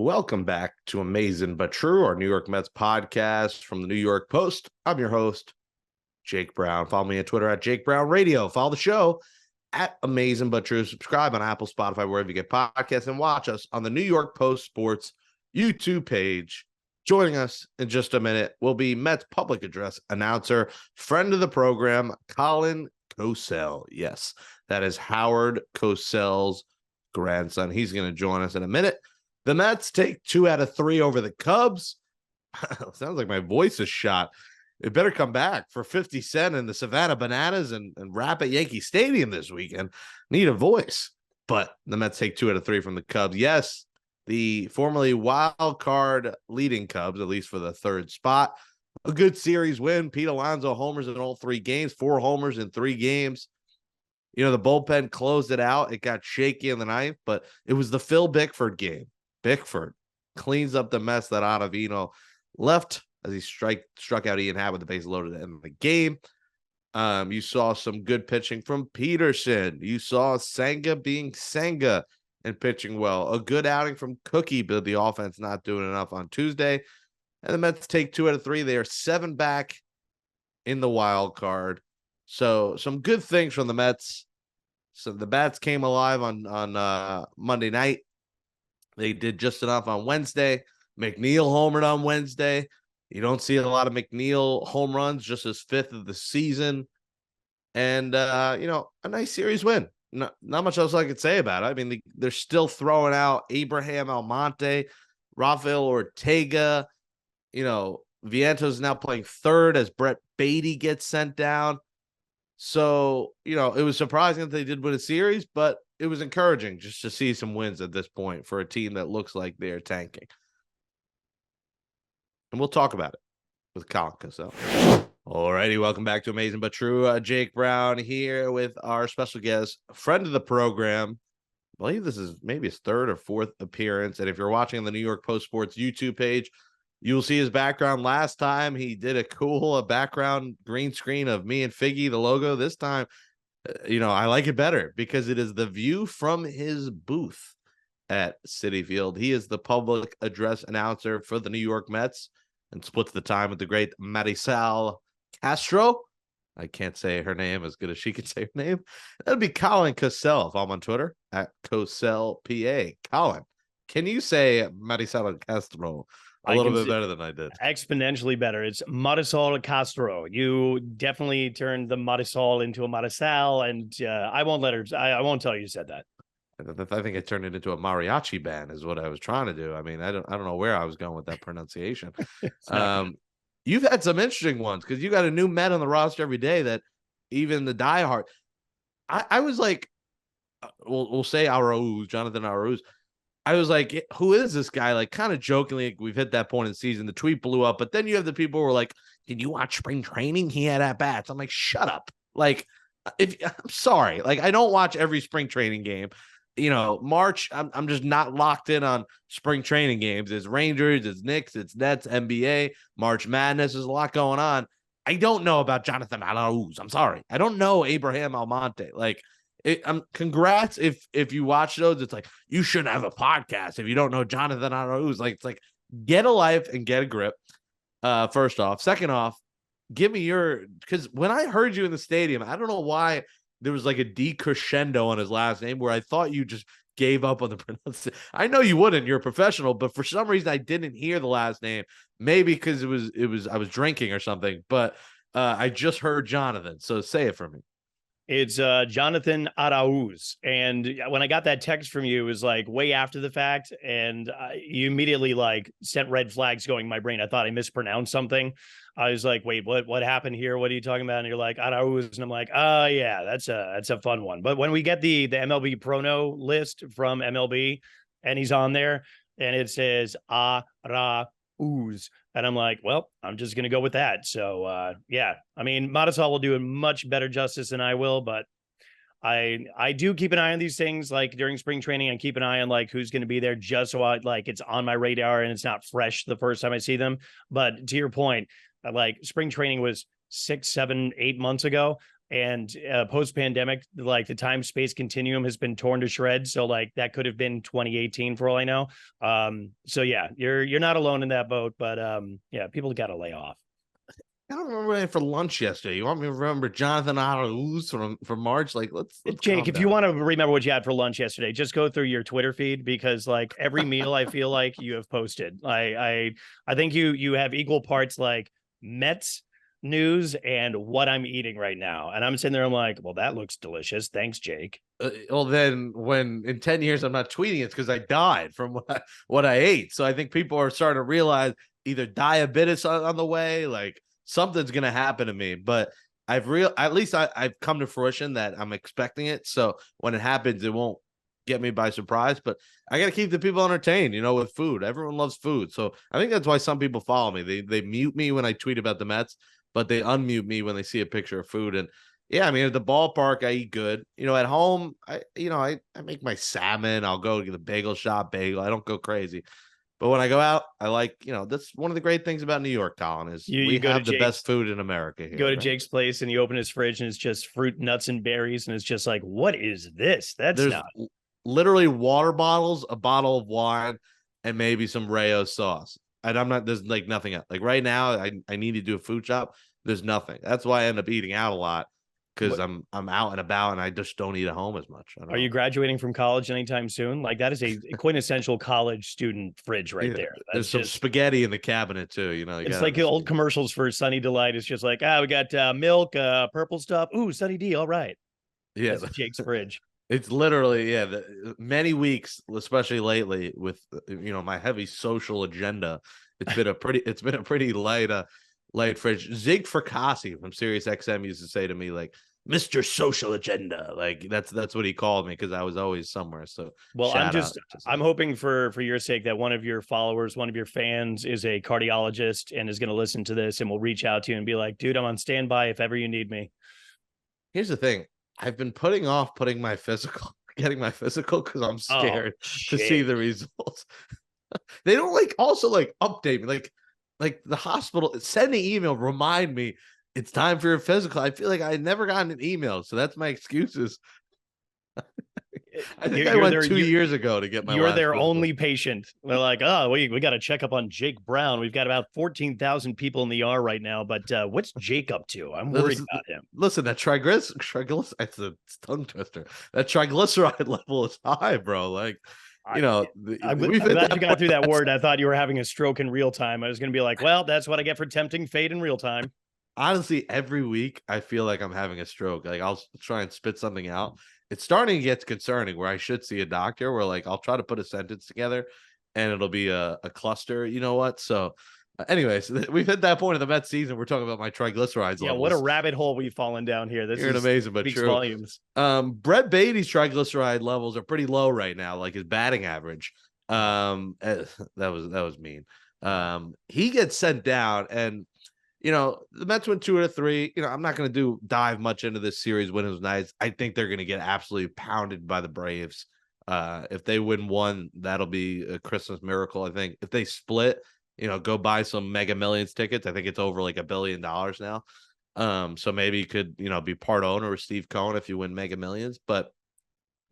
Welcome back to Amazin But True, our New York Mets podcast from the New York Post. I'm your host, Jake Brown. Follow me on Twitter at Jake Brown Radio. Follow the show at Amazin But True. Subscribe on Apple, Spotify, wherever you get podcasts, and watch us on the New York Post Sports YouTube page. Joining us in just a minute will be Mets public address announcer, friend of the program, Colin Cosell. Yes, that is Howard Cosell's grandson. He's going to join us in a minute. The Mets take 2 out of 3 over the Cubs. Sounds like my voice is shot. It better come back for 50 Cent and the Savannah Bananas and rap at Yankee Stadium this weekend. Need a voice. But the Mets take 2 out of 3 from the Cubs. Yes, the formerly wild card leading Cubs, at least for the third spot. A good series win. Pete Alonso homers in all 3 games, 4 homers in 3 games. You know, the bullpen closed it out. It got shaky in the ninth, but it was the Phil Bickford game. Bickford cleans up the mess that Ottavino left as he struck out Ian Happ with the base loaded at the end of the game. You saw some good pitching from Peterson. You saw Senga being Senga and pitching well. A good outing from Cookie, but the offense not doing enough on Tuesday. And the Mets take 2 out of 3. They are 7 back in the wild card. So some good things from the Mets. So the bats came alive on Monday night. They did just enough on Wednesday. McNeil homered on Wednesday. You don't see a lot of McNeil home runs, just his 5th of the season. And, a nice series win. Not much else I could say about it. I mean, they're still throwing out Abraham Almonte, Rafael Ortega. Vientos now playing third as Brett Baty gets sent down. So, it was surprising that they did win a series, but it was encouraging just to see some wins at this point for a team that looks like they're tanking. And we'll talk about it with Colin Cosell. All righty, welcome back to Amazin But True. Jake Brown here with our special guest, friend of the program. I believe this is maybe his 3rd or 4th appearance. And if you're watching on the New York Post Sports YouTube page, you'll see his background. Last time he did a cool background green screen of me and Figgy, the logo. This time, I like it better because it is the view from his booth at Citi Field. He is the public address announcer for the New York Mets and splits the time with the great Marisol Castro. I can't say her name as good as she can say her name. That'd be Colin Cosell if I'm on Twitter at CosellPA. Colin, can you say Marisol Castro a little bit better than I did? Exponentially better. It's Marisol Castro. You definitely turned the Marisol into a Marisol, and I won't let her. I won't tell you said that. I think I turned it into a mariachi band is what I was trying to do. I mean, I don't know where I was going with that pronunciation. You've had some interesting ones because you got a new Met on the roster every day that even the diehard. I was like, we'll say Arauz, Jonathan Arauz. I was like, who is this guy? Like, kind of jokingly, we've hit that point in the season. The tweet blew up, but then you have the people who were like, did you watch spring training? He had at bats. I'm like, shut up. Like, I'm sorry. Like, I don't watch every spring training game. March, I'm just not locked in on spring training games. It's Rangers, it's Knicks, it's Nets, NBA, March Madness. There's a lot going on. I don't know about Jonathan Arauz. I'm sorry. I don't know Abraham Almonte. Like, congrats if you watch those. It's like, you shouldn't have a podcast if you don't know Jonathan Arauz. Like, it's like, get a life and get a grip. First off. Second off, give me because when I heard you in the stadium, I don't know why there was like a decrescendo on his last name where I thought you just gave up on the pronunciation. I know you wouldn't, you're a professional, but for some reason I didn't hear the last name. Maybe because I was drinking or something, but I just heard Jonathan. So say it for me. It's Jonathan Arauz. And when I got that text from you, it was like way after the fact. And you immediately like sent red flags going in my brain. I thought I mispronounced something. I was like, wait, what happened here? What are you talking about? And you're like, Arauz. And I'm like, oh yeah, that's a fun one. But when we get the MLB Prono list from MLB and he's on there and it says Arauz, and I'm like, well, I'm just going to go with that. So, yeah, I mean, Marisol will do a much better justice than I will, but I do keep an eye on these things. Like during spring training, I keep an eye on like who's going to be there just so it's on my radar and it's not fresh the first time I see them. But to your point, like spring training was 6, 7, 8 months ago. And post-pandemic, like the time-space continuum has been torn to shreds. So like that could have been 2018 for all I know. So yeah, you're not alone in that boat, but yeah, people got to lay off. I don't remember anything for lunch yesterday. You want me to remember Jonathan Arauz from March? Like, let's Jake, if you want to remember what you had for lunch yesterday, just go through your Twitter feed, because like every meal I feel like you have posted. I think you have equal parts like Mets news and what I'm eating right now. And I'm sitting there, I'm like, well, that looks delicious. Thanks, Jake. Well, then when in 10 years I'm not tweeting, it's because I died from what I ate. So I think people are starting to realize either diabetes on the way, like something's going to happen to me. But I've come to fruition that I'm expecting it. So when it happens, it won't get me by surprise. But I got to keep the people entertained, with food. Everyone loves food. So I think that's why some people follow me. They mute me when I tweet about the Mets, but they unmute me when they see a picture of food. And yeah, I mean, at the ballpark, I eat good. At home, I make my salmon. I'll go to the bagel shop, bagel. I don't go crazy. But when I go out, I like, that's one of the great things about New York, Colin, is we have the best food in America here. Go to Jake's place and you open his fridge and it's just fruit, nuts, and berries. And it's just like, what is this? There's literally water bottles, a bottle of wine, and maybe some Rayo sauce. And there's like nothing else. Like right now, I need to do a food shop. There's nothing. That's why I end up eating out a lot. Because I'm out and about and I just don't eat at home as much. Are you graduating from college anytime soon? Like that is a quintessential college student fridge right there. There's some spaghetti in the cabinet too. It's like old commercials for Sunny Delight. It's just like, we got milk, purple stuff. Ooh, Sunny D. All right. Yeah. That's Jake's fridge. It's literally, many weeks, especially lately with, my heavy social agenda. It's been a pretty light fridge. Zig Fracassi from Sirius XM used to say to me, like, Mr. Social Agenda. Like that's what he called me because I was always somewhere. So well, I'm hoping for your sake that one of your followers, one of your fans is a cardiologist and is going to listen to this and will reach out to you and be like, dude, I'm on standby if ever you need me. Here's the thing. I've been putting off getting my physical because I'm scared to see the results. They don't also update me. Like the hospital send an email, remind me it's time for your physical. I feel like I never gotten an email, so that's my excuses. I think I went 2 years ago to get my. You're their only patient. They're like, we got to check up on Jake Brown. We've got about 14,000 people in the ER right now, but what's Jake up to? I'm worried about him. Listen, that triglyceride, it's a tongue twister. That triglyceride level is high, bro. Like. I'm glad you got through that word. I thought you were having a stroke in real time. I was going to be like, well, that's what I get for tempting fate in real time. Honestly, every week I feel like I'm having a stroke. Like I'll try and spit something out. It's starting to get concerning where I should see a doctor where I'll try to put a sentence together and it'll be a cluster. You know what? So anyways, we've hit that point of the Mets season. We're talking about my triglycerides. Yeah, what a rabbit hole we've fallen down here. This is amazing, but true. Volumes. Brett Baty's triglyceride levels are pretty low right now, like his batting average. That was mean. He gets sent down, and the Mets went 2 out of 3. I'm not going to dive much into this series win was nice. I think they're going to get absolutely pounded by the Braves. If they win one, that'll be a Christmas miracle. I think if they split. Go buy some Mega Millions tickets. I think it's over like $1 billion now. So maybe you could, be part owner of Steve Cohen if you win Mega Millions. But,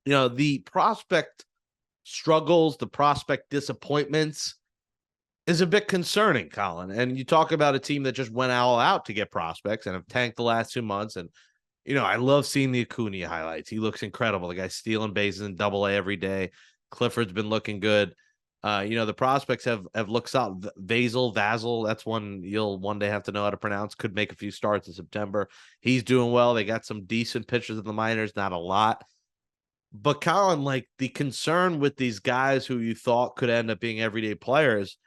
the prospect struggles, the prospect disappointments is a bit concerning, Colin. And you talk about a team that just went all out to get prospects and have tanked the last 2 months. And, I love seeing the Acuna highlights. He looks incredible. The guy's stealing bases in AA every day. Clifford's been looking good. The prospects have looked solid. Vasil, that's one you'll one day have to know how to pronounce. Could make a few starts in September. He's doing well. They got some decent pitchers in the minors, not a lot. But Colin, the concern with these guys who you thought could end up being everyday players,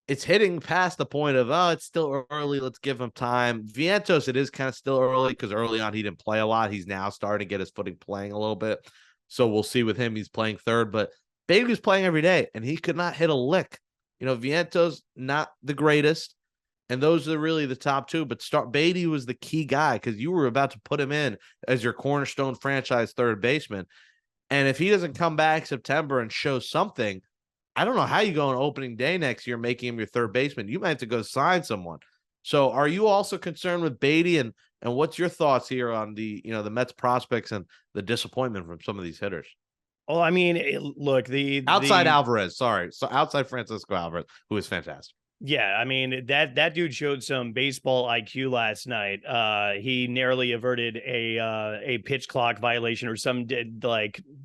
it's hitting past the point of, it's still early. Let's give him time. Vientos, it is kind of still early because early on he didn't play a lot. He's now starting to get his footing playing a little bit. So we'll see with him. He's playing third, but Baty was playing every day, and he could not hit a lick. Vientos, not the greatest, and those are really the top two. But Baty was the key guy because you were about to put him in as your cornerstone franchise third baseman. And if he doesn't come back September and show something, I don't know how you go on opening day next year making him your third baseman. You might have to go sign someone So are you also concerned with Baty, and what's your thoughts here on the Mets prospects and the disappointment from some of these hitters? Well, I mean, look, Outside Alvarez, sorry. So outside Francisco Alvarez, who is fantastic. yeah, I mean that dude showed some baseball IQ last night. He narrowly averted a pitch clock violation or some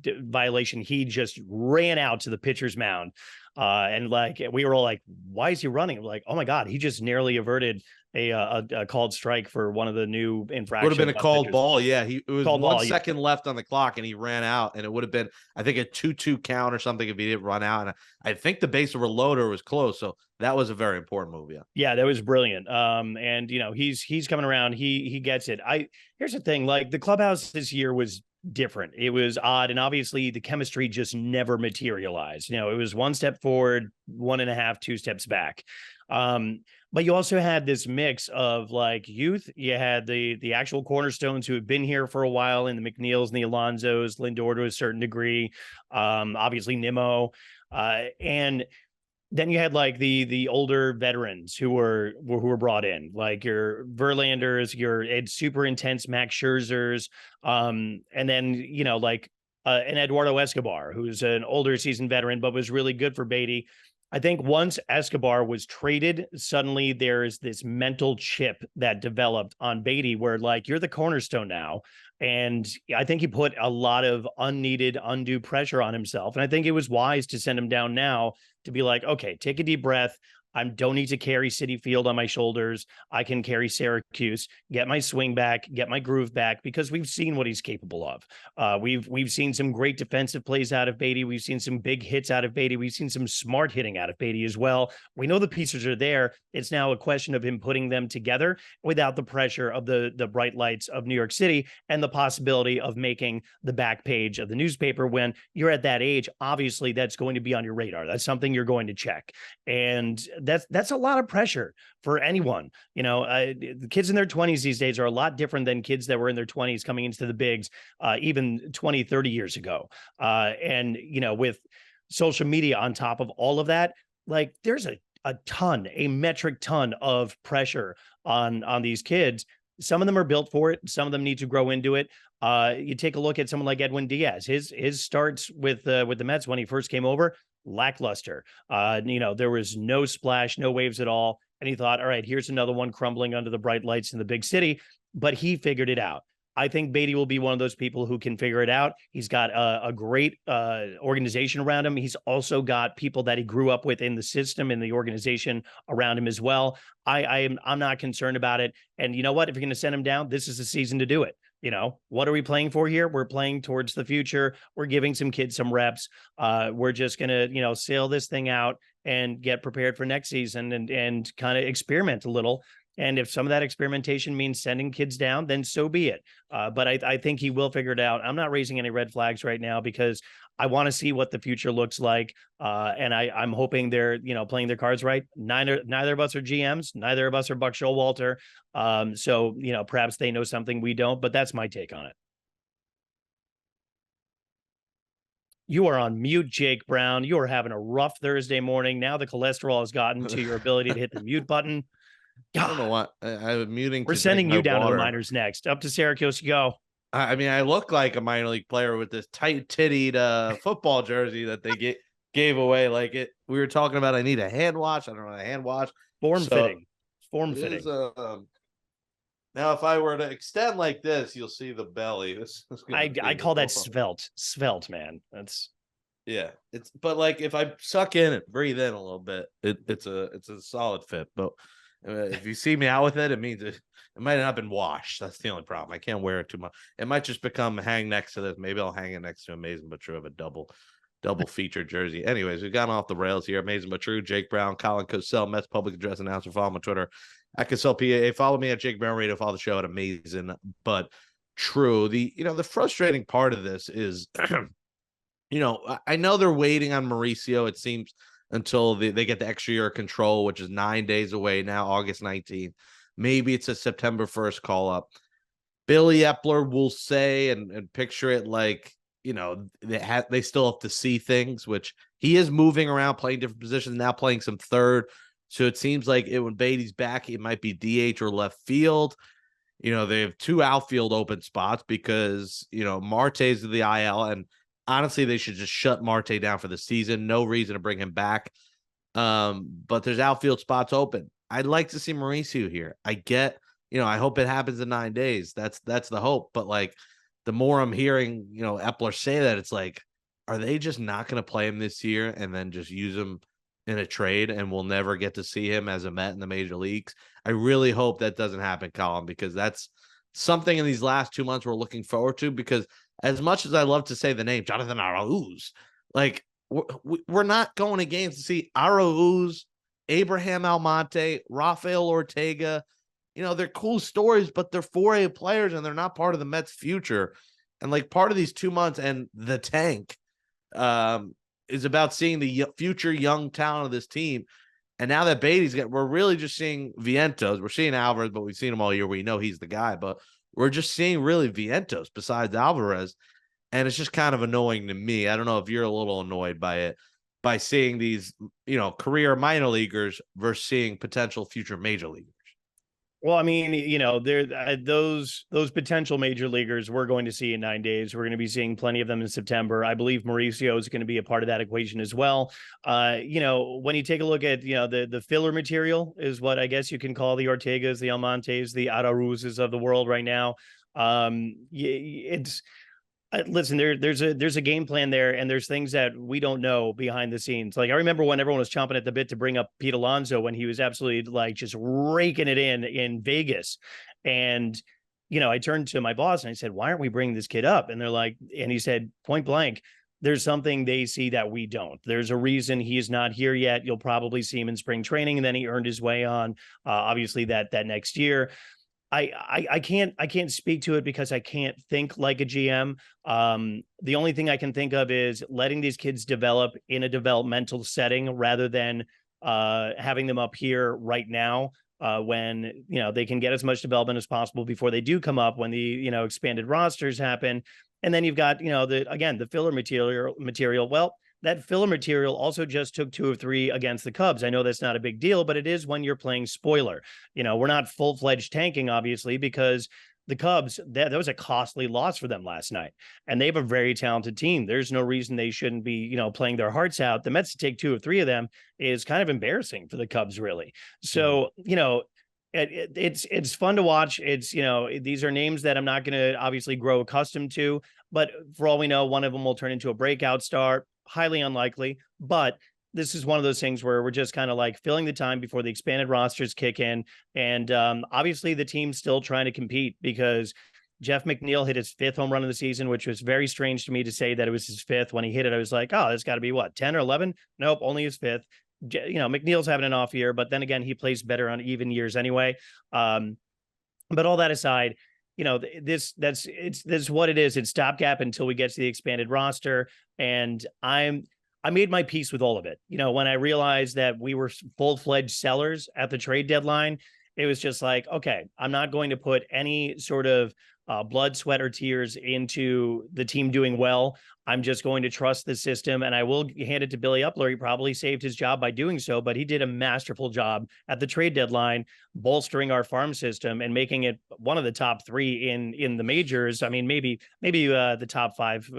violation. He just ran out to the pitcher's mound, and like we were all like, "Why is he running?" We're like, "Oh my god, he just narrowly averted a called strike for one of the new infractions." Would have been a called ball. Yeah, it was called 1 ball, second left on the clock, and he ran out, and it would have been, I think, a 2-2 count or something if he didn't run out. And I think the base over loader was close, so that was a very important move. Yeah, yeah, that was brilliant. And he's coming around. He gets it. Here's the thing: like the clubhouse this year was different. It was odd, and obviously the chemistry just never materialized. It was one step forward, 1.5, 2 steps back. But you also had this mix of like youth. You had the actual cornerstones who have been here for a while, in the McNeils and the Alonzos, Lindor to a certain degree, obviously Nimmo, and then you had like the older veterans who were brought in, like your Verlanders, your super intense Max Scherzers, and then like an Eduardo Escobar, who's an older seasoned veteran but was really good for Baty. I think once Escobar was traded, suddenly there's this mental chip that developed on Baty where like you're the cornerstone now. And I think he put a lot of unneeded, undue pressure on himself. And I think it was wise to send him down now to be like, okay, take a deep breath. I don't need to carry Citi Field on my shoulders. I can carry Syracuse, get my swing back, get my groove back, because we've seen what he's capable of. We've seen some great defensive plays out of Baty. We've seen some big hits out of Baty. We've seen some smart hitting out of Baty as well. We know the pieces are there. It's now a question of him putting them together without the pressure of the bright lights of New York City and the possibility of making the back page of the newspaper. When you're at that age, obviously that's going to be on your radar. That's something you're going to check. And that's a lot of pressure for anyone. The kids in their 20s these days are a lot different than kids that were in their 20s coming into the bigs, even 20, 30 years ago. And with social media on top of all of that, like there's a metric ton of pressure on these kids. Some of them are built for it. Some of them need to grow into it. You take a look at someone like Edwin Diaz. His starts with the Mets when he first came over, lackluster. There was no splash, no waves at all. And he thought, all right, here's another one crumbling under the bright lights in the big city. But he figured it out. I think Baty will be one of those people who can figure it out. He's got a great organization around him. He's also got people that he grew up with in the system, in the organization around him as well. I'm not concerned about it. And you know what? If you're going to send him down, this is the season to do it. What are we playing for here? We're playing towards the future. We're giving some kids some reps. We're just going to, sail this thing out and get prepared for next season and kind of experiment a little. And if some of that experimentation means sending kids down, then so be it. But I think he will figure it out. I'm not raising any red flags right now because I want to see what the future looks like. And I'm hoping they're, playing their cards right. Neither of us are GMs. Neither of us are Buck Showalter. So, perhaps they know something we don't, but that's my take on it. You are on mute, Jake Brown. You are having a rough Thursday morning. Now the cholesterol has gotten to your ability to hit the mute button. I don't know what I'm muting. We're sending you down to the minors next. Up to Syracuse you go. I mean, I look like a minor league player with this tight-tittied football jersey that they gave away. Like it, we were talking about. I need a hand wash. I don't know a hand wash. Form fitting. Now, if I were to extend like this, you'll see the belly. I call that svelte. Svelte, man. That's but like if I suck in and breathe in a little bit, it's a solid fit. But if you see me out with it, it means it might not have been washed. That's the only problem. I can't wear it too much. It might just hang next to this. Maybe I'll hang it next to Amazin But True of a double feature jersey. Anyways, we've gotten off the rails here. Amazin But True, Jake Brown, Colin Cosell, Mets public address announcer. Follow me on Twitter at CosellPAA. Follow me at Jake Brown Radio. Follow the show at Amazin But True. The frustrating part of this is, I know they're waiting on Mauricio. It seems until they get the extra year of control, which is 9 days away now, August 19th. Maybe it's a September 1st call up. Billy Epler will say and picture it like, they still have to see things, which he is moving around, playing different positions, now playing some third, So it seems like when Baty's back, it might be DH or left field. They have 2 outfield open spots because, Marte's the IL, and honestly, they should just shut Marte down for the season. No reason to bring him back. But there's outfield spots open. I'd like to see Mauricio here. I get, I hope it happens in 9 days. That's the hope. But like, the more I'm hearing, Epler say that, it's like, are they just not going to play him this year and then just use him in a trade and we'll never get to see him as a Met in the major leagues? I really hope that doesn't happen, Colin, because that's something in these last 2 months we're looking forward to, because as much as I love to say the name Jonathan Arauz, like, we're not going to games to see Arauz, Abraham Almonte, Rafael Ortega. They're cool stories, but they're 4A players and they're not part of the Mets' future. And like, part of these 2 months and the tank is about seeing the future young talent of this team. And now that Baty's we're really just seeing Vientos. We're seeing Alvarez, but we've seen him all year. We know he's the guy, but we're just seeing really Vientos besides Alvarez. And it's just kind of annoying to me. I don't know if you're a little annoyed by it, by seeing these, career minor leaguers versus seeing potential future major leaguers. Well, I mean, there those potential major leaguers we're going to see in 9 days. We're going to be seeing plenty of them in September. I believe Mauricio is going to be a part of that equation as well. When you take a look at, the filler material is what I guess you can call the Ortegas, the Almontes, the Arauzes of the world right now. Listen, there's a game plan there, and there's things that we don't know behind the scenes. Like, I remember when everyone was chomping at the bit to bring up Pete Alonso when he was absolutely like just raking it in Vegas. And, I turned to my boss and I said, why aren't we bringing this kid up? And he said, point blank, there's something they see that we don't. There's a reason he's not here yet. You'll probably see him in spring training, and then he earned his way on, obviously that next year. I can't speak to it because I can't think like a GM. The only thing I can think of is letting these kids develop in a developmental setting rather than having them up here right now, when they can get as much development as possible before they do come up when the expanded rosters happen. And then you've got the filler material. Well, that filler material also just took 2 of 3 against the Cubs. I know that's not a big deal, but it is when you're playing spoiler. We're not full-fledged tanking, obviously, because the Cubs, that was a costly loss for them last night. And they have a very talented team. There's no reason they shouldn't be, playing their hearts out. The Mets to take 2 of 3 of them is kind of embarrassing for the Cubs, really. So, it's fun to watch. It's, these are names that I'm not going to obviously grow accustomed to, but for all we know, one of them will turn into a breakout star. Highly unlikely, but this is one of those things where we're just kind of like filling the time before the expanded rosters kick in. And obviously the team's still trying to compete because Jeff McNeil hit his 5th home run of the season, which was very strange to me to say that it was his 5th. When he hit it, I was like, oh, there's got to be 10 or 11? Nope, only his 5th. McNeil's having an off year, but then again, he plays better on even years anyway. But all that aside, this is what it is. It's stopgap until we get to the expanded roster. And I made my peace with all of it. When I realized that we were full-fledged sellers at the trade deadline, it was just like, okay, I'm not going to put any sort of blood, sweat, or tears into the team doing well. I'm just going to trust the system, and I will hand it to Billy Upler. He probably saved his job by doing so, but he did a masterful job at the trade deadline, bolstering our farm system and making it one of the top 3 in the majors. I mean, maybe the top 5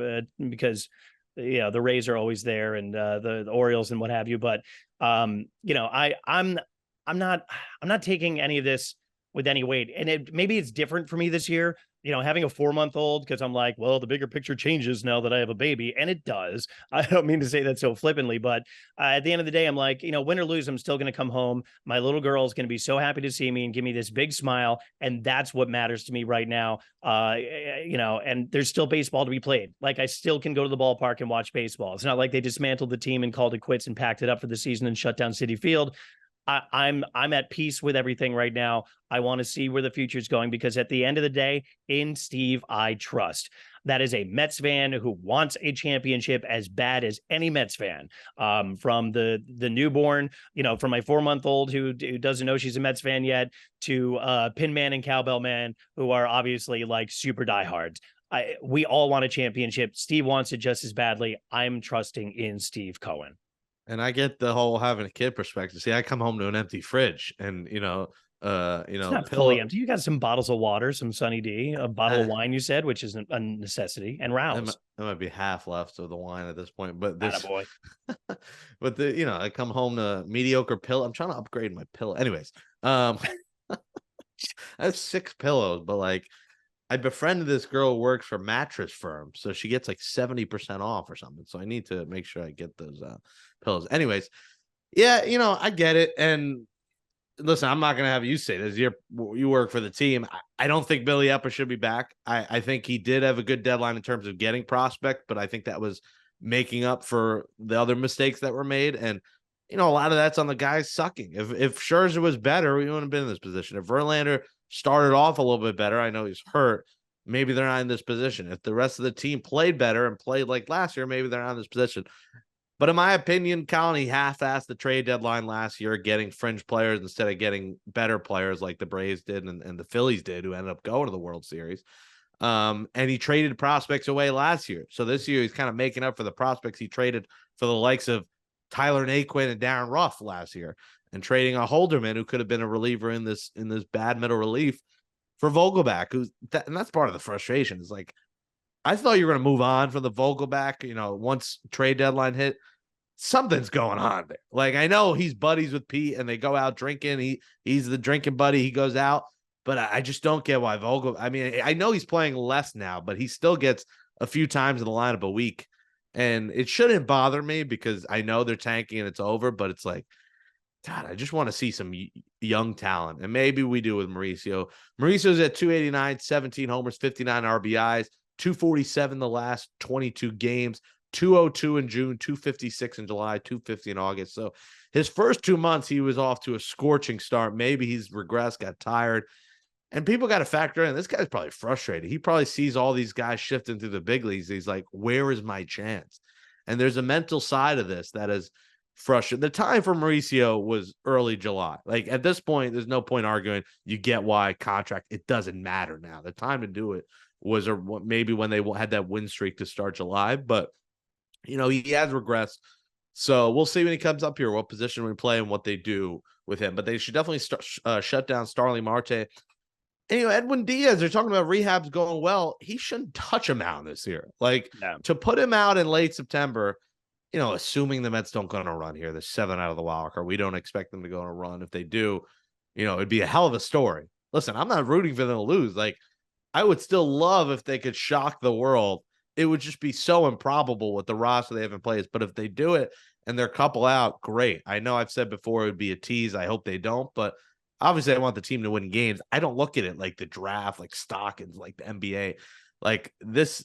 because the Rays are always there and the Orioles and what have you. But I'm not taking any of this with any weight, and maybe it's different for me this year. Having a 4-month-old, because I'm like, well, the bigger picture changes now that I have a baby, and it does. I don't mean to say that so flippantly, but at the end of the day, I'm like, win or lose, I'm still going to come home. My little girl is going to be so happy to see me and give me this big smile, and that's what matters to me right now. And there's still baseball to be played. Like, I still can go to the ballpark and watch baseball. It's not like they dismantled the team and called it quits and packed it up for the season and shut down Citi Field. I'm at peace with everything right now. I want to see where the future is going, because at the end of the day, in Steve, I trust. That is a Mets fan who wants a championship as bad as any Mets fan. From the newborn, from my 4-month-old who doesn't know she's a Mets fan yet, to Pin Man and Cowbell Man, who are obviously like super diehards. We all want a championship. Steve wants it just as badly. I'm trusting in Steve Cohen. And I get the whole having a kid perspective. See, I come home to an empty fridge, and It's not fully pillow. empty. You got some bottles of water, some Sunny D, a bottle of Eh, wine, you said, which is a necessity, and Rouse. there might be half left of the wine at this point, but this, Attaboy. but I come home to mediocre pillow. I'm trying to upgrade my pillow. Anyways, I have 6 pillows, but like I befriended this girl who works for mattress firm, so she gets like 70% off or something. So I need to make sure I get those pillows. Anyways, yeah, I get it. And listen, I'm not gonna have you say this. You work for the team. I don't think Billy Epper should be back. I think he did have a good deadline in terms of getting prospect, but I think that was making up for the other mistakes that were made. And a lot of that's on the guys sucking. If Scherzer was better, we wouldn't have been in this position. If Verlander started off a little bit better, I know he's hurt. Maybe they're not in this position. If the rest of the team played better and played like last year, maybe they're not in this position. But in my opinion, Colin, he half-assed the trade deadline last year, getting fringe players instead of getting better players like the Braves did and the Phillies did, who ended up going to the World Series. And he traded prospects away last year. So this year he's kind of making up for the prospects he traded for the likes of Tyler Naquin and Darren Ruff last year, and trading a Holderman who could have been a reliever in this bad middle relief for Vogelback, and that's part of the frustration. Is like, I thought you were going to move on from the Vogelback, once trade deadline hit. Something's going on there. Like, I know he's buddies with Pete and they go out drinking. He's the drinking buddy. He goes out, but I just don't get why Vogel. I mean, I know he's playing less now, but he still gets a few times in the lineup a week. And it shouldn't bother me because I know they're tanking and it's over, but it's like, God, I just want to see some young talent. And maybe we do with Mauricio. Mauricio's at 289, 17 homers, 59 RBIs, 247 the last 22 games, 202 in June, 256 in July, 250 in August. So his first 2 months, he was off to a scorching start. Maybe he's regressed, got tired. And people got to factor in, this guy's probably frustrated. He probably sees all these guys shifting through the big leagues. He's like, where is my chance? And there's a mental side of this that is frustrating. The time for Mauricio was early July. Like, at this point, there's no point arguing. You get why contract. It doesn't matter now. The time to do it was maybe when they had that win streak to start July. But, he has regressed. So we'll see when he comes up here, what position we play and what they do with him. But they should definitely shut down Starling Marte. And, Edwin Diaz, they're talking about rehab's going well. He shouldn't touch him out this year. Like, to put him out in late September, assuming the Mets don't go on a run here, they're 7 out of the wild card. We don't expect them to go on a run. If they do, it'd be a hell of a story. Listen, I'm not rooting for them to lose. Like, I would still love if they could shock the world. It would just be so improbable with the roster they have in place. But if they do it and they're couple out, great. I know I've said before it would be a tease. I hope they don't. But obviously, I want the team to win games. I don't look at it like the draft, like stock and like the NBA. Like this,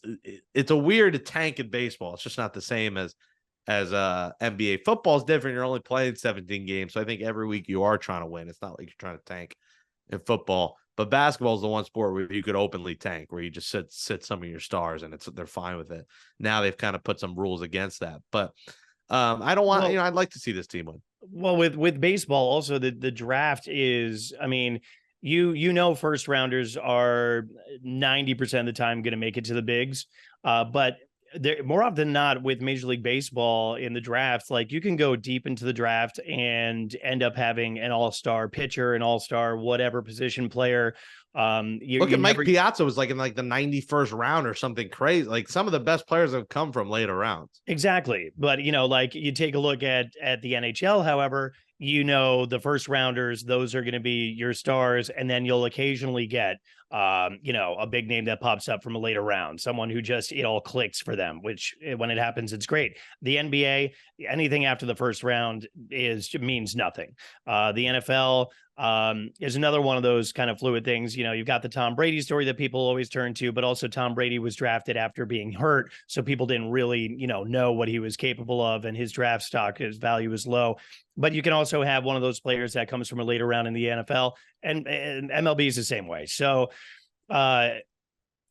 it's a weird tank in baseball. It's just not the same as NBA. Football is different. You're only playing 17 games. So I think every week you are trying to win. It's not like you're trying to tank in football. But basketball is the one sport where you could openly tank, where you just sit some of your stars and they're fine with it. Now they've kind of put some rules against that. But I don't want, I'd like to see this team win. Well, with baseball, also the draft is, I mean, first rounders are 90% of the time going to make it to the bigs. But there, more often than not, with Major League Baseball in the draft, like, you can go deep into the draft and end up having an all-star pitcher, an all-star whatever position player. Look at Mike Piazza was like in like the 91st round or something crazy. Like, some of the best players have come from later rounds. Exactly. But, like, you take a look at the NHL, however, the first rounders, those are going to be your stars. And then you'll occasionally get, a big name that pops up from a later round, someone who just, it all clicks for them, which when it happens, it's great. The NBA, anything after the first round means nothing. The NFL is another one of those kind of fluid things. You've got the Tom Brady story that people always turn to, but also Tom Brady was drafted after being hurt. So people didn't really, know what he was capable of, and his draft stock, his value is low. But you can also have one of those players that comes from a later round in the NFL, and MLB is the same way. So,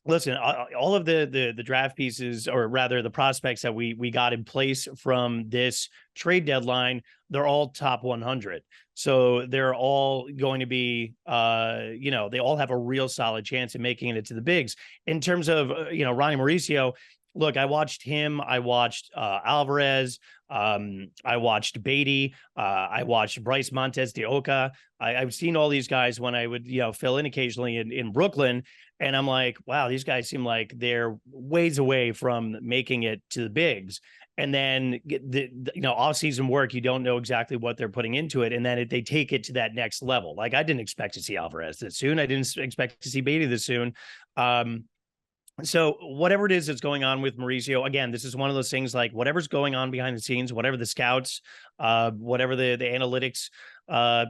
listen, all of the draft pieces, or rather the prospects that we got in place from this trade deadline, they're all top 100. So they're all going to be, they all have a real solid chance of making it to the bigs. In terms of, Ronny Mauricio, look, I watched him. I watched Alvarez. I watched Baty. I watched Bryce Montes de Oca. I've seen all these guys when I would, fill in occasionally in Brooklyn. And I'm like, wow, these guys seem like they're ways away from making it to the bigs. And then the off-season work, you don't know exactly what they're putting into it. And then they take it to that next level. Like, I didn't expect to see Alvarez this soon. I didn't expect to see Baty this soon. So whatever it is that's going on with Mauricio, again, this is one of those things, like whatever's going on behind the scenes, whatever the scouts, whatever the analytics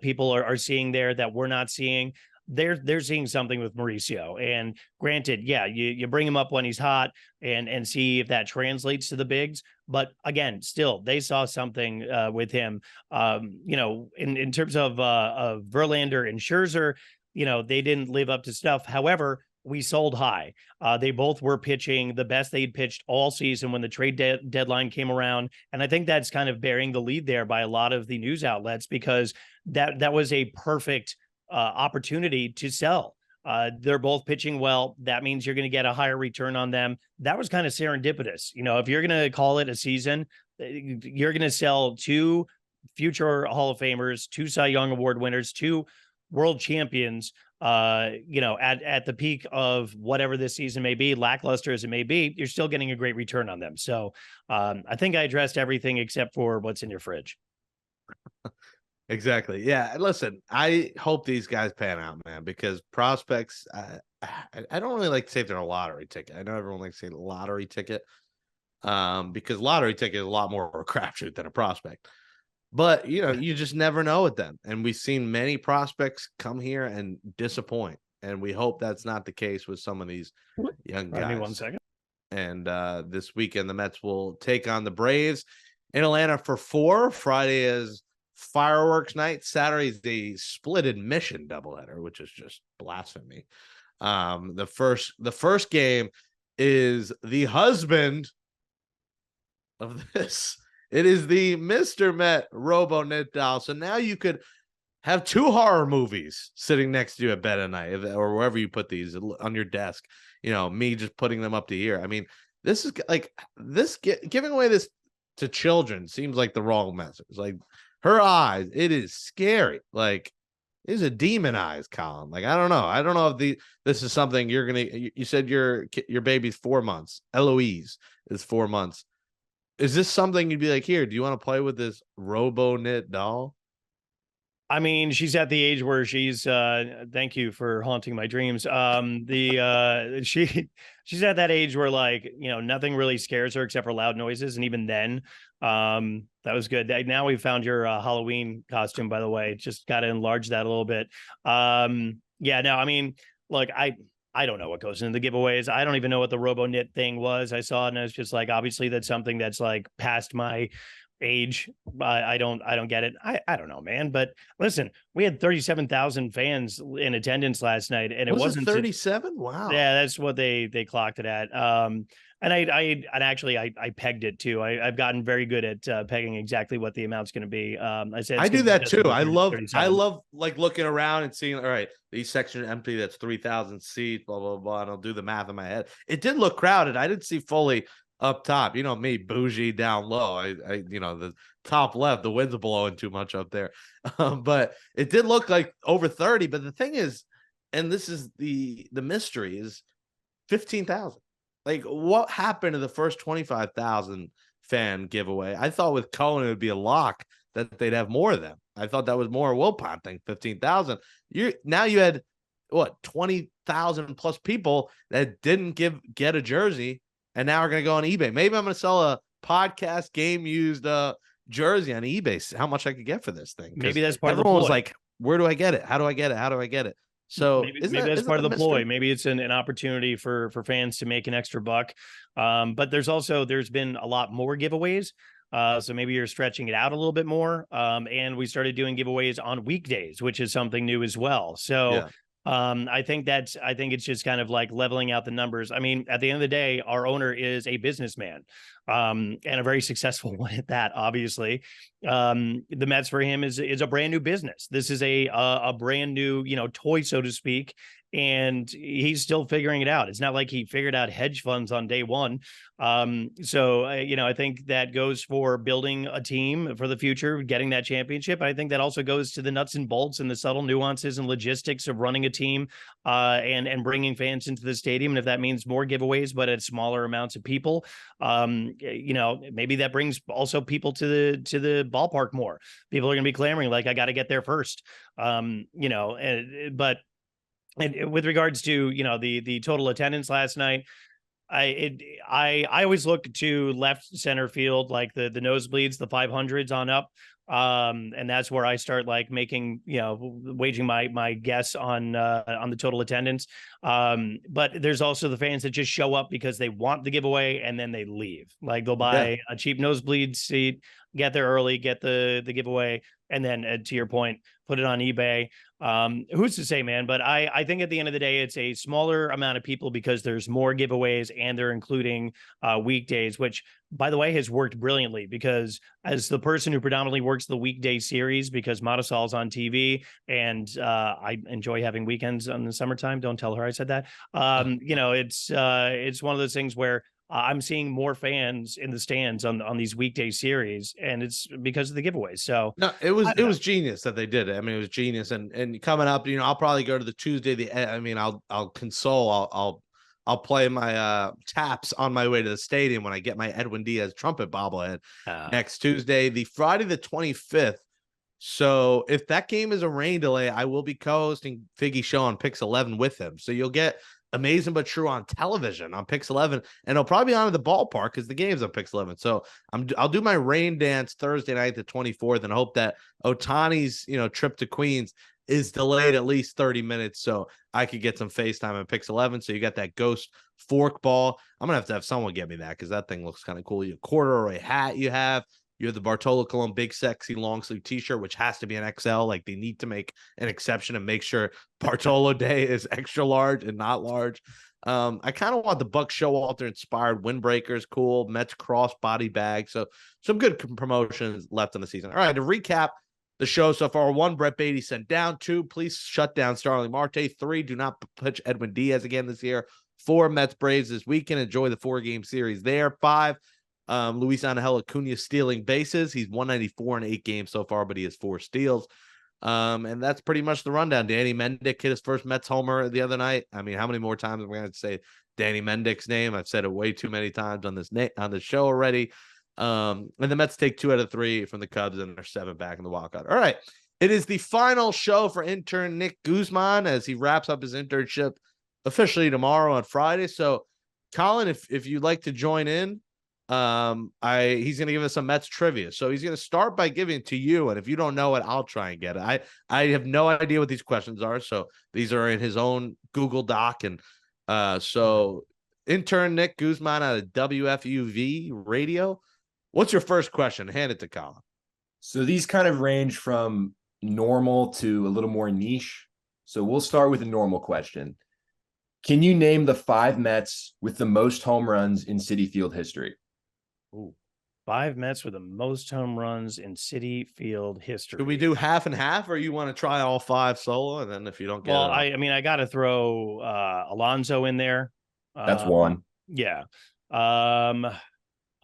people are seeing there that we're not seeing, they're seeing something with Mauricio. And granted, yeah, you bring him up when he's hot and see if that translates to the bigs. But again, still, they saw something with him. In terms of Verlander and Scherzer, they didn't live up to stuff. However, we sold high. They both were pitching the best they'd pitched all season when the trade deadline came around. And I think that's kind of bearing the lead there by a lot of the news outlets, because that was a perfect opportunity to sell. They're both pitching well. That means you're going to get a higher return on them. That was kind of serendipitous. If you're going to call it a season, you're going to sell 2 future Hall of Famers, 2 Cy Young Award winners, 2 world champions, at the peak of whatever this season may be, lackluster as it may be, you're still getting a great return on them. So I think I addressed everything except for what's in your fridge. Exactly. Yeah. Listen, I hope these guys pan out, man, because prospects, I don't really like to say they're a lottery ticket. I know everyone likes to say lottery ticket, because lottery ticket is a lot more of a crapshoot than a prospect. But, you just never know with them. And we've seen many prospects come here and disappoint. And we hope that's not the case with some of these young guys. Give me 1 second. And this weekend, the Mets will take on the Braves in Atlanta for 4. Friday is fireworks night. Saturday is the split admission doubleheader, which is just blasphemy. The first game is the husband of this. It is the Mr. Met RoboKnit Doll. So now you could have 2 horror movies sitting next to you at bed at night, or wherever you put these on your desk. Me just putting them up to here. I mean, this is like giving away this to children seems like the wrong message. Like, her eyes, it is scary. Like, these are demon eyes, Colin. Like, I don't know if this is something you're gonna. You said your baby's 4 months. Eloise is 4 months. Is this something you'd be like, here, do you want to play with this RoboKnit doll? I mean, she's at the age where she's thank you for haunting my dreams. She's at that age where, like, nothing really scares her except for loud noises. And even then, that was good. Now we found your Halloween costume, by the way. Just got to enlarge that a little bit. Yeah, no, I mean, look, I don't know what goes into the giveaways. I don't even know what the RoboKnit thing was. I saw it and I was just like, obviously that's something that's like past my age. I don't get it. I don't know, man. But listen, we had 37,000 fans in attendance last night, and it wasn't 37. Wow. Yeah, that's what they clocked it at. And I pegged it too. I've gotten very good at pegging exactly what the amount's going to be. I said I do that too. I love like looking around and seeing, all right, these sections are empty. That's 3,000 seats, blah, blah, blah. And I'll do the math in my head. It did look crowded. I didn't see fully up top. Me, bougie down low. I the top left, the wind's blowing too much up there. But it did look like over 30. But the thing is, and this is the mystery, is 15,000. Like, what happened to the first 25,000 fan giveaway? I thought with Cohen it would be a lock that they'd have more of them. I thought that was more a Wilpon thing. 15,000. You had what, 20,000 plus people that didn't get a jersey, and now are going to go on eBay. Maybe I'm going to sell a podcast game used jersey on eBay. How much I could get for this thing? Maybe that's part of the everyone was like, where do I get it? How do I get it? How do I get it? So maybe that's part of the ploy. Maybe it's an opportunity for fans to make an extra buck. But there's been a lot more giveaways. So maybe you're stretching it out a little bit more. And we started doing giveaways on weekdays, which is something new as well. So yeah. I think it's just kind of like leveling out the numbers. I mean, at the end of the day, our owner is a businessman, and a very successful one at that, obviously. The Mets for him is a brand new business. This is a brand new, toy, so to speak. and he's still figuring it out. It's not like he figured out hedge funds on day one. So I think that goes for building a team for the future, getting that championship. I think that also goes to the nuts and bolts and the subtle nuances and logistics of running a team, and bringing fans into the stadium. And if that means more giveaways, but at smaller amounts of people, maybe that brings also people to the ballpark more. People are going to be clamoring like, I got to get there first. And with regards to the total attendance last night, I always look to left center field, like the nosebleeds, the 500s on up. And that's where I start like making, waging my guess on the total attendance. But there's also the fans that just show up because they want the giveaway and then they leave. Like they'll buy a cheap nosebleed seat, get there early, get the giveaway, and then to your point, put it on eBay. Who's to say, man? But I think at the end of the day, it's a smaller amount of people because there's more giveaways and they're including weekdays, which, by the way, has worked brilliantly because as the person who predominantly works the weekday series, because Matasol's on TV and I enjoy having weekends in the summertime. Don't tell her I said that. It's one of those things where I'm seeing more fans in the stands on these weekday series, and it's because of the giveaways. So no, it was genius that they did it. I mean, it was genius. And coming up, I'll probably go to the Tuesday. I'll console. I'll play my taps on my way to the stadium when I get my Edwin Diaz trumpet bobblehead next Tuesday, the Friday the 25th. So if that game is a rain delay, I will be co-hosting Figgy Show on Pix 11 with him. So you'll get Amazin But True on television on Pix 11, and it'll probably be on at the ballpark because the game's on Pix 11. So I'll do my rain dance Thursday night, the 24th, and hope that Ohtani's trip to Queens is delayed at least 30 minutes so I could get some FaceTime on Pix 11. So you got that ghost fork ball. I'm gonna have to have someone get me that because that thing looks kind of cool. Your corduroy hat you have. You have the Bartolo Colon big sexy long sleeve t-shirt, which has to be an XL. Like they need to make an exception and make sure Bartolo Day is extra large and not large. I kind of want the Buck Showalter inspired windbreakers, cool Mets cross body bag. So some good promotions left in the season. All right, to recap the show so far: 1, Brett Baty sent down. 2, please shut down Starling Marte. 3, do not pitch Edwin Diaz again this year. 4, Mets Braves this weekend. Enjoy the 4-game series there. 5, Luis Angel Acuna stealing bases. He's 194 in 8 games so far, but he has 4 steals. And that's pretty much the rundown. Danny Mendick hit his first Mets homer the other night. I mean, how many more times am I going to say Danny Mendick's name? I've said it way too many times on this show already. And the Mets take 2 out of 3 from the Cubs, and they're 7 back in the wild card. All right. It is the final show for intern Nick Guzman as he wraps up his internship officially tomorrow on Friday. So, Colin, if you'd like to join in, he's going to give us some Mets trivia. So he's going to start by giving it to you, and if you don't know it, I'll try and get it. I have no idea what these questions are, so these are in his own Google Doc. And so intern Nick Guzman out of WFUV Radio. What's your first question? Hand it to Colin. So these kind of range from normal to a little more niche. So we'll start with a normal question. Can you name the 5 Mets with the most home runs in Citi Field history? Ooh, 5 Mets with the most home runs in Citi Field history. Do we do half and half, or you want to try all 5 solo? And then if you don't get I mean, I got to throw Alonso in there. That's one. Yeah.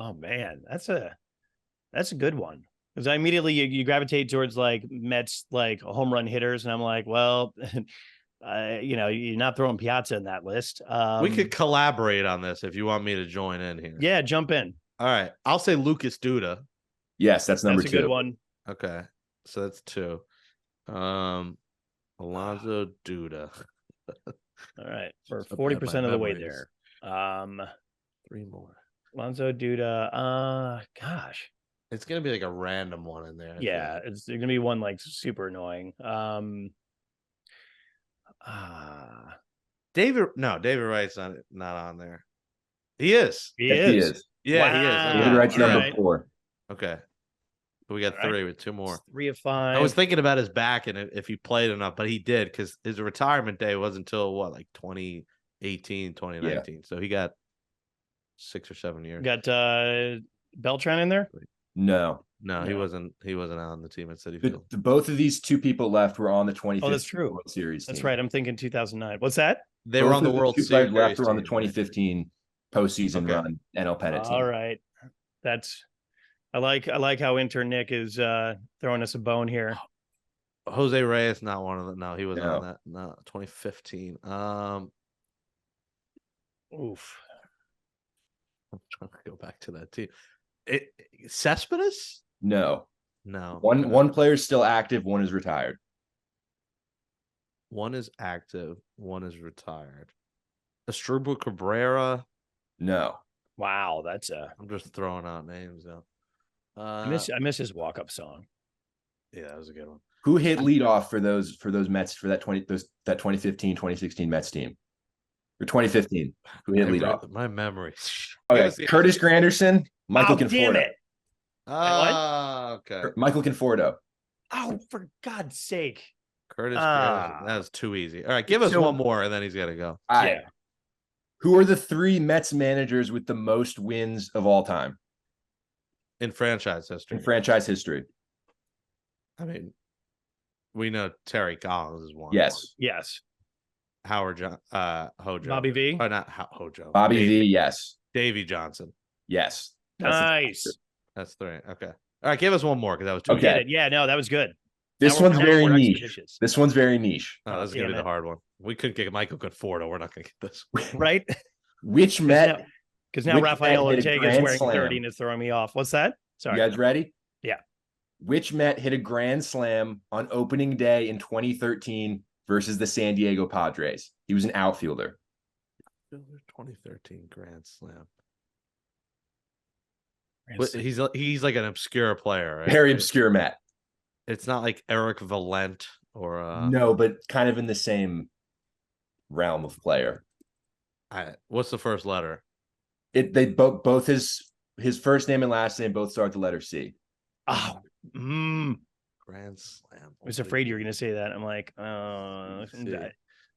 Oh man, that's a good one. Because I immediately you gravitate towards like Mets like home run hitters, and I'm like, well, you're not throwing Piazza in that list. we could collaborate on this if you want me to join in here. Yeah, jump in. All right, I'll say Lucas Duda. Yes, that's number 2. That's a good one. Okay, so that's 2. Alonso Duda. All right, for 40% of the way there. 3 more. Alonso Duda. Gosh, it's gonna be like a random one in there. Yeah, it's gonna be one like super annoying. David Wright's not on there. He is. He is. Yeah, wow. he is. David Wright's number right. 4. Okay. So we got 3 with 2 more. 3 of 5. I was thinking about his back and if he played enough, but he did because his retirement day wasn't until like 2018, 2019. Yeah. So he got 6 or 7 years. Got Beltran in there? No. No, he wasn't. He wasn't on the team at Citi Field. Both of these two people left were on the 2015 Oh, that's true. World Series That's team. right. I'm thinking 2009. What's that? They were on the World Series. Left were on the 2015 postseason run NL pennant team. All right. I like how intern Nick is throwing us a bone here. Jose Reyes, not one of them. No, he wasn't on that. No, 2015. Oof. I'm trying to go back to that team. Cespedes? No. Okay. One player is still active, one is retired. One is active, one is retired. Asdrubal Cabrera? No. Wow, I'm just throwing out names though. I miss his walk-up song. Yeah, that was a good one. Who hit leadoff for those Mets for that 2015, 2016 Mets team? Or 2015. Who hit leadoff? My memory. Okay. Curtis Granderson, Michael Conforto. Damn it. Okay. Michael Conforto. Oh, for God's sake. Curtis Granderson. That was too easy. All right, give us one more and then he's got to go. Yeah. Who are the 3 Mets managers with the most wins of all time? In franchise history. I mean, we know Terry Collins is one. Yes. Howard Hojo. Bobby V. Oh, not Hojo. Bobby V. Yes. Davey Johnson. Yes. Nice. That's 3. Okay. All right, give us one more because that was too okay. Yeah, no, that was good. This one's very niche. This one's very niche. Oh, this is gonna be the hard one. We couldn't get Michael Conforto. We're not gonna get this. Right? Which Met? Because now Rafael Ortegas is wearing 30 and it's throwing me off. What's that? Sorry. You guys ready? Yeah. Which Met hit a grand slam on opening day in 2013 versus the San Diego Padres? He was an outfielder. 2013 grand slam. He's like an obscure player, right? Very obscure Met. It's not like Eric Valent or no, but kind of in the same realm of player. What's the first letter? They both his first name and last name both start with the letter C. Oh, grand slam. I was afraid you were going to say that. I'm like,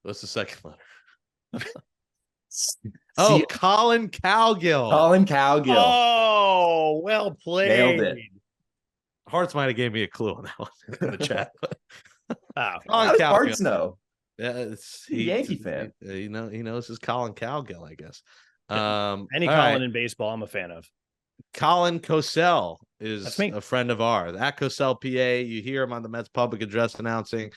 what's the second letter? Colin Cowgill. Colin Cowgill. Oh, well played. Nailed it. Hearts might have gave me a clue on that one in the chat. How does Hearts know? Yeah, he's a Yankee fan. He knows his Colin Cowgill, I guess. Any Colin in baseball, I'm a fan of. Colin Cosell is a friend of ours. At Cosell PA, you hear him on the Mets public address announcing,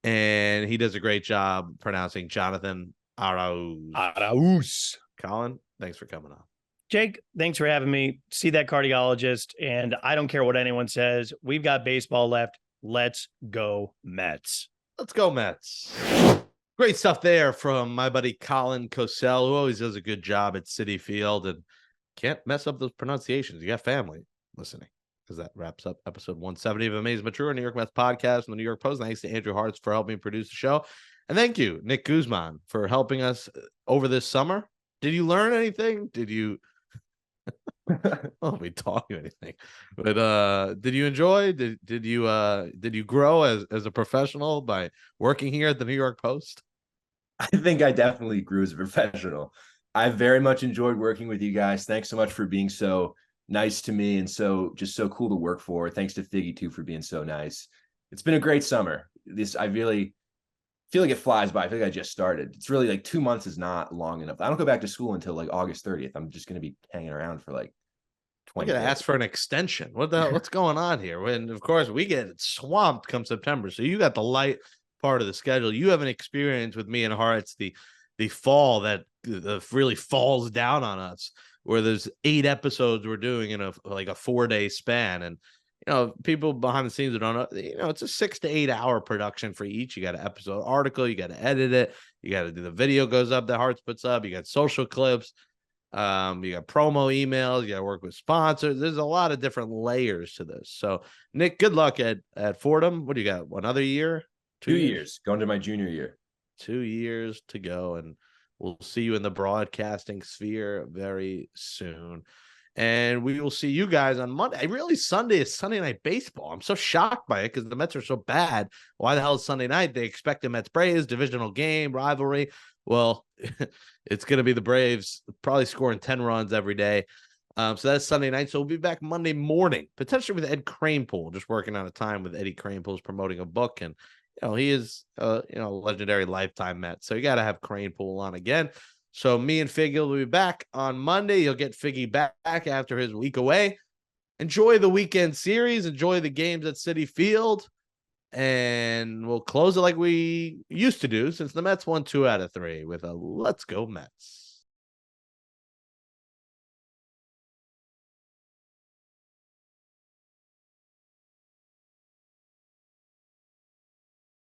and he does a great job pronouncing Jonathan Arauz. Colin, thanks for coming on. Jake, thanks for having me. See that cardiologist, and I don't care what anyone says. We've got baseball left. Let's go Mets. Let's go Mets. Great stuff there from my buddy Colin Cosell, who always does a good job at Citi Field and can't mess up those pronunciations. You got family listening, because that wraps up episode 170 of Amazin But True, a New York Mets podcast from the New York Post. Thanks to Andrew Hartz for helping produce the show. And thank you, Nick Guzman, for helping us over this summer. Did you learn anything? Did you... we taught you anything, but did you enjoy? Did you grow as a professional by working here at the New York Post? I think I definitely grew as a professional. I very much enjoyed working with you guys. Thanks so much for being so nice to me and so cool to work for. Thanks to Figgy too for being so nice. It's been a great summer. I really feel like it flies by. I feel like I just started. It's really like 2 months is not long enough. I don't go back to school until like August 30th. I'm just going to be hanging around for like 20 I'm going to ask for an extension. What's going on here? When, of course, we get swamped come September. So you got the light part of the schedule. You have an experience with me and Hearts, the fall that really falls down on us, where there's 8 episodes we're doing in a 4-day span. And, people behind the scenes that don't know, it's a 6 to 8 hour production for each. You got an episode article, you got to edit it, you got to do the video goes up that Hearts puts up, you got social clips, you got promo emails, you got to work with sponsors. There's a lot of different layers to this. So Nick, good luck at Fordham. What do you got? Another year? 2 years, going to my junior year. 2 years to go, and we'll see you in the broadcasting sphere very soon. And we will see you guys on Monday. Really, Sunday is Sunday Night Baseball. I'm so shocked by it because the Mets are so bad. Why the hell is Sunday night? They expect the Mets Braves divisional game rivalry. Well, it's going to be the Braves probably scoring 10 runs every day. So that's Sunday night. So we'll be back Monday morning, potentially with Ed Kranepool, just working on a time with Eddie Kranepool's promoting a book. And, he is, a legendary lifetime Met. So you got to have Kranepool on again. So me and Figgy will be back on Monday. You'll get Figgy back after his week away. Enjoy the weekend series. Enjoy the games at Citi Field. And we'll close it like we used to do since the Mets won 2 out of 3 with a let's go Mets.